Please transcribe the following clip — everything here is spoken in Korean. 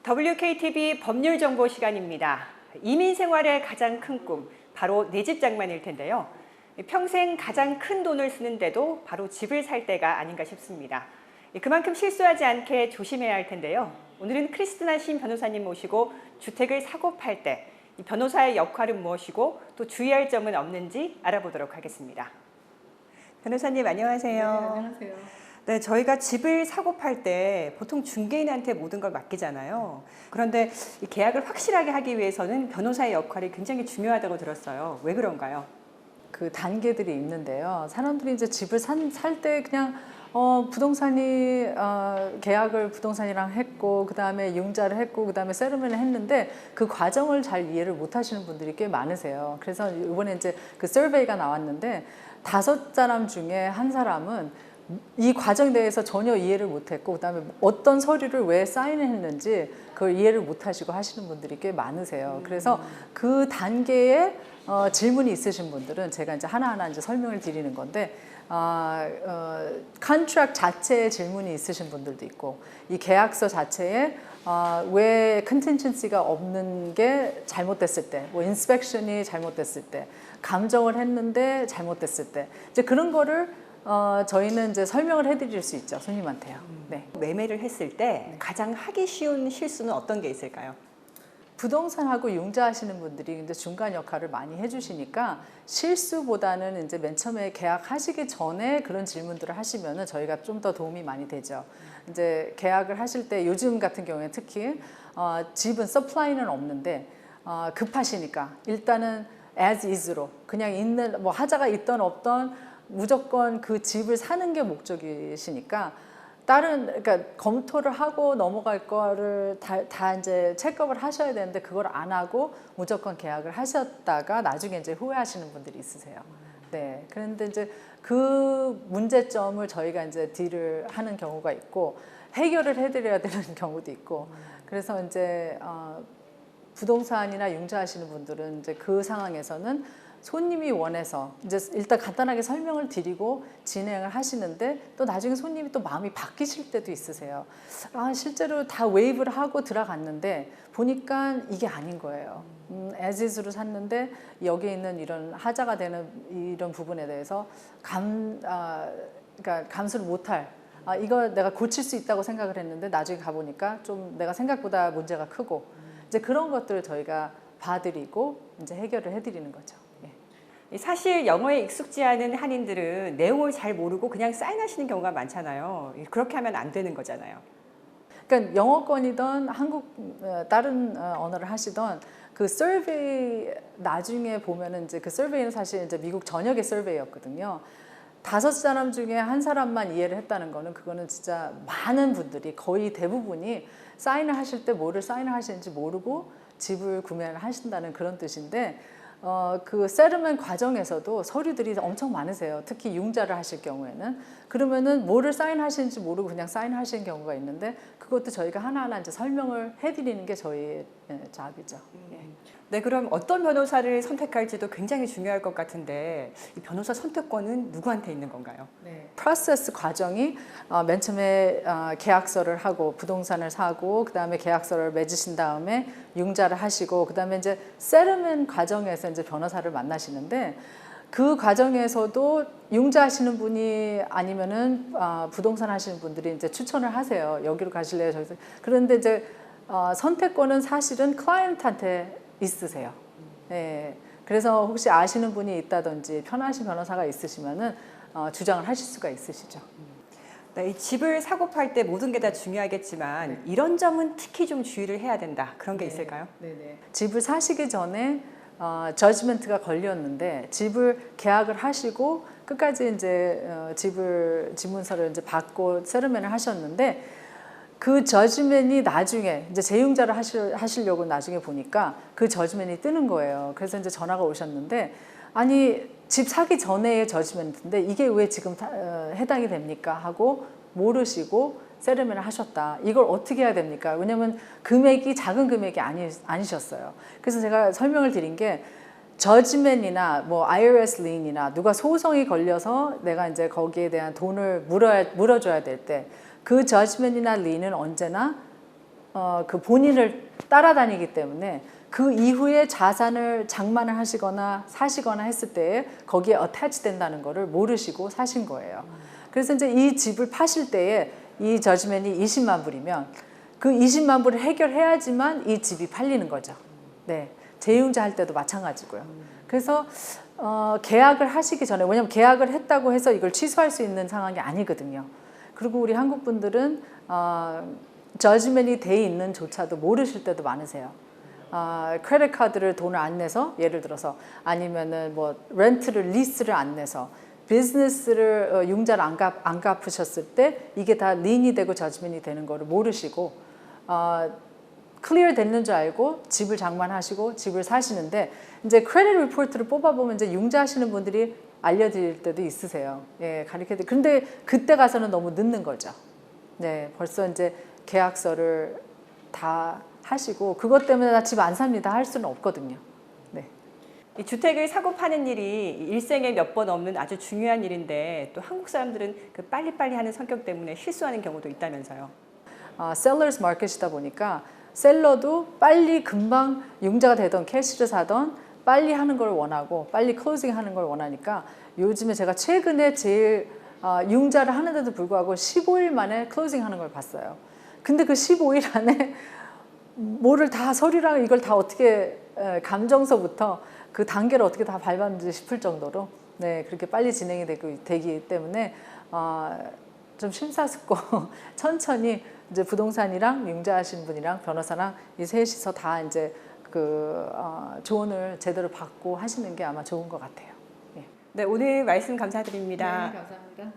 WKTV 법률 정보 시간입니다. 이민 생활의 가장 큰 꿈, 바로 내 집 장만일 텐데요. 평생 가장 큰 돈을 쓰는데도 바로 집을 살 때가 아닌가 싶습니다. 그만큼 실수하지 않게 조심해야 할 텐데요. 오늘은 크리스티나 신 변호사님 모시고 주택을 사고 팔 때 변호사의 역할은 무엇이고 또 주의할 점은 없는지 알아보도록 하겠습니다. 변호사님 안녕하세요. 네, 안녕하세요. 네, 저희가 집을 사고 팔 때 보통 중개인한테 모든 걸 맡기잖아요. 그런데 이 계약을 확실하게 하기 위해서는 변호사의 역할이 굉장히 중요하다고 들었어요. 왜 그런가요? 그 단계들이 있는데요. 사람들이 이제 집을 살 때 그냥 부동산이 계약을 부동산이랑 했고 그 다음에 융자를 했고 그 다음에 세르머니를 했는데 그 과정을 잘 이해를 못 하시는 분들이 꽤 많으세요. 그래서 이번에 이제 그 서베이가 나왔는데 5사람 중에 한 사람은 이 과정에 대해서 전혀 이해를 못했고 그 다음에 어떤 서류를 왜 사인했는지 그걸 이해를 못하시고 하시는 분들이 꽤 많으세요. 그래서 그 단계에 질문이 있으신 분들은 제가 이제 하나하나 이제 설명을 드리는 건데 컨트랙트 자체에 질문이 있으신 분들도 있고 이 계약서 자체에 왜 컨틴전시가 없는 게 잘못됐을 때, 뭐 인스펙션이 잘못됐을 때, 감정을 했는데 잘못됐을 때 이제 그런 거를 저희는 이제 설명을 해드릴 수 있죠, 손님한테요. 네. 매매를 했을 때 가장 하기 쉬운 실수는 어떤 게 있을까요? 부동산하고 융자하시는 분들이 이제 중간 역할을 많이 해주시니까 실수보다는 이제 맨 처음에 계약하시기 전에 그런 질문들을 하시면은 저희가 좀 더 도움이 많이 되죠. 이제 계약을 하실 때 요즘 같은 경우에 특히 집은 서플라이는 없는데 급하시니까 일단은 as is로 그냥 있는 뭐 하자가 있던 없던 무조건 그 집을 사는 게 목적이시니까 그러니까 검토를 하고 넘어갈 거를 다 이제 체크업을 하셔야 되는데 그걸 안 하고 무조건 계약을 하셨다가 나중에 이제 후회하시는 분들이 있으세요. 네. 그런데 이제 그 문제점을 저희가 이제 딜을 하는 경우가 있고 해결을 해드려야 되는 경우도 있고 그래서 이제 부동산이나 융자하시는 분들은 이제 그 상황에서는 손님이 원해서 이제 일단 간단하게 설명을 드리고 진행을 하시는데 또 나중에 손님이 또 마음이 바뀌실 때도 있으세요. 실제로 다 웨이브를 하고 들어갔는데 보니까 이게 아닌 거예요. as is로 샀는데 여기 있는 이런 하자가 되는 이런 부분에 대해서 그러니까 감수를 못할 이거 내가 고칠 수 있다고 생각을 했는데 나중에 가보니까 좀 내가 생각보다 문제가 크고 이제 그런 것들을 저희가 봐드리고 이제 해결을 해드리는 거죠. 사실 영어에 익숙지 않은 한인들은 내용을 잘 모르고 그냥 사인하시는 경우가 많잖아요. 그렇게 하면 안 되는 거잖아요. 그러니까 영어권이든 한국 다른 언어를 하시던 그 서베이 나중에 보면은 이제 그 서베이는 사실 이제 미국 전역의 서베이였거든요. 5사람 중에 한 사람만 이해를 했다는 거는 그거는 진짜 많은 분들이 거의 대부분이 사인을 하실 때 뭐를 사인을 하시는지 모르고 집을 구매를 하신다는 그런 뜻인데 그 세르먼 과정에서도 서류들이 엄청 많으세요. 특히 융자를 하실 경우에는 그러면은 뭐를 사인하시는지 모르고 그냥 사인하시는 경우가 있는데 그것도 저희가 하나하나 이제 설명을 해드리는 게 저희의 잡이죠. 네, 그럼 어떤 변호사를 선택할지도 굉장히 중요할 것 같은데 이 변호사 선택권은 누구한테 있는 건가요? 네. 프로세스 과정이 맨 처음에 계약서를 하고 부동산을 사고 그 다음에 계약서를 맺으신 다음에 융자를 하시고 그 다음에 이제 세르먼 과정에서 이제 변호사를 만나시는데 그 과정에서도 융자하시는 분이 아니면은 부동산 하시는 분들이 이제 추천을 하세요. 여기로 가실래요? 저기서. 그런데 이제 선택권은 사실은 클라이언트한테 있으세요. 네. 그래서 혹시 아시는 분이 있다든지 편하신 변호사가 있으시면은 주장을 하실 수가 있으시죠. 네, 이 집을 사고 팔 때 모든 게 다 중요하겠지만 이런 점은 특히 좀 주의를 해야 된다. 그런 게 있을까요? 네네. 집을 사시기 전에 저지먼트가 걸렸는데 집을 계약을 하시고 끝까지 이제 집문서를 이제 받고 세르머니를 하셨는데 그 저지먼이 나중에 이제 재융자를 하시려고 나중에 보니까 그 저지먼이 뜨는 거예요. 그래서 이제 전화가 오셨는데 아니 집 사기 전에 저지먼트인데 이게 왜 지금 해당이 됩니까? 하고 모르시고 세르머니를 하셨다. 이걸 어떻게 해야 됩니까? 왜냐면 금액이 작은 금액이 아니셨어요. 그래서 제가 설명을 드린 게 저지먼이나 뭐 IRS 리인이나 누가 소송이 걸려서 내가 이제 거기에 대한 돈을 물어줘야 될 때 그 저지먼이나 리인은 언제나 그 본인을 따라다니기 때문에 그 이후에 자산을 장만을 하시거나 사시거나 했을 때 거기에 어태치 된다는 거를 모르시고 사신 거예요. 그래서 이제 이 집을 파실 때에 이 저지먼이 20만 불이면 그 20만 불을 해결해야지만 이 집이 팔리는 거죠. 네, 재융자 할 때도 마찬가지고요. 그래서 계약을 하시기 전에, 왜냐면 계약을 했다고 해서 이걸 취소할 수 있는 상황이 아니거든요. 그리고 우리 한국 분들은 저지먼이 돼 있는 조차도 모르실 때도 많으세요. 크레딧 카드를 돈을 안 내서, 예를 들어서 아니면은 뭐 렌트를 리스를 안 내서 비즈니스를 융자를 안 갚으셨을 때 이게 다 린이 되고 저지먼이 되는 거를 모르시고 클리어 됐는 줄 알고 집을 장만하시고 집을 사시는데, 이제 크레딧 리포트를 뽑아보면 이제 융자하시는 분들이 알려드릴 때도 있으세요. 예, 가르쳐드릴. 근데 그때 가서는 너무 늦는 거죠. 네, 벌써 이제 계약서를 다 하시고 그것 때문에 나 집 안 삽니다 할 수는 없거든요. 네. 이 주택을 사고 파는 일이 일생에 몇 번 없는 아주 중요한 일인데 또 한국 사람들은 그 빨리빨리 하는 성격 때문에 실수하는 경우도 있다면서요. 셀러스 마켓이다 보니까 셀러도 빨리 금방 융자가 되던 캐시를 사던 빨리 하는 걸 원하고 빨리 클로징 하는 걸 원하니까 요즘에 제가 최근에 제일 융자를 하는데도 불구하고 15일 만에 클로징 하는 걸 봤어요. 근데 그 15일 안에 뭐를 다 서류랑 이걸 다 어떻게 감정서부터 그 단계를 어떻게 다 밟았는지 싶을 정도로 네, 그렇게 빨리 진행이 되기 때문에 좀 심사숙고 천천히 이제 부동산이랑 융자하신 분이랑 변호사랑 이 셋이서 다 이제 그 조언을 제대로 받고 하시는 게 아마 좋은 것 같아요. 예. 네, 오늘 말씀 감사드립니다. 감사합니다.